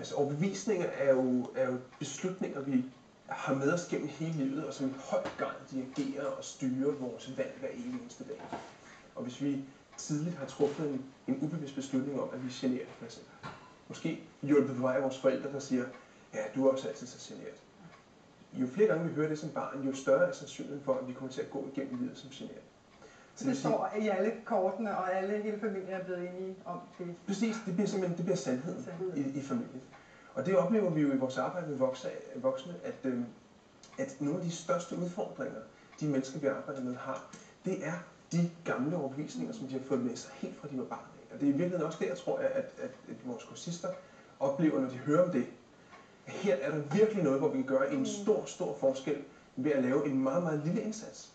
Altså overbevisninger er jo beslutninger, vi har med os gennem hele livet, og som i høj grad dirigerer og styrer vores valg hver eneste dag. Og hvis vi tidligt har truffet en ubevidst beslutning om, at vi er generet, for eksempel. Måske hjulpet på vej af vores forældre, der siger, ja, du er også altid så generet. Jo flere gange vi hører det som barn, jo større er sandsynligheden for, at vi kommer til at gå igennem livet som generet. Så det står i alle kortene, og hele familien er blevet enige om det? Præcis, det bliver sandheden i familien. Og det oplever vi jo i vores arbejde med voksne, at nogle af de største udfordringer, de mennesker, vi arbejder med, har, det er de gamle overbevisninger, som de har fået med sig helt fra de var barn af. Og det er i virkeligheden også det, jeg tror, at vores kursister oplever, når de hører om det. Her er der virkelig noget, hvor vi kan gøre en stor forskel ved at lave en meget, meget lille indsats.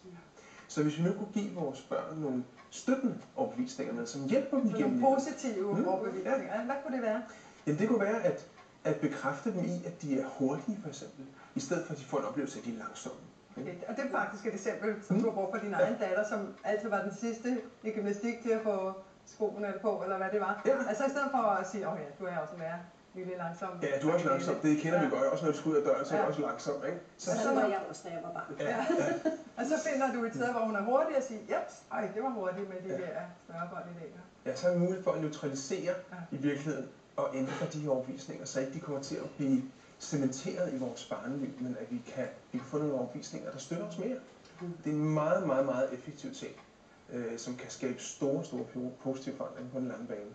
Så hvis vi nu kunne give vores børn nogle støttende overbevisninger med, som hjælper dem igennem nogle positive overbevisninger. Hvad kunne det være? Jamen det kunne være at bekræfte dem i, at de er hurtige for eksempel, i stedet for at de får en oplevelse af, at de er langsomme. Okay. Og det er faktisk et eksempel, som du har brugt for din egen datter, som altid var den sidste i gymnastik til at få skoene på, eller hvad det var. Ja. Altså i stedet for at sige, ja, du er også en lille langsom. Ja, du er også langsom. Det kender vi godt. Også når du skal ud af døren, så er du også langsom, ikke? Så var jeg også, da jeg var barn. Ja. Og så finder du et sted, hvor hun er hurtig og siger, det var hurtigt med de der snørebånd i det. Ja, så har vi mulighed for at neutralisere i virkeligheden og ændre de her overbevisninger, så ikke de kommer til at blive cementeret i vores barneliv, men at vi kan få nogle overbevisninger, der støtter os mere. Det er en meget, meget, meget effektiv ting, som kan skabe store positive forandringer på den lange bane.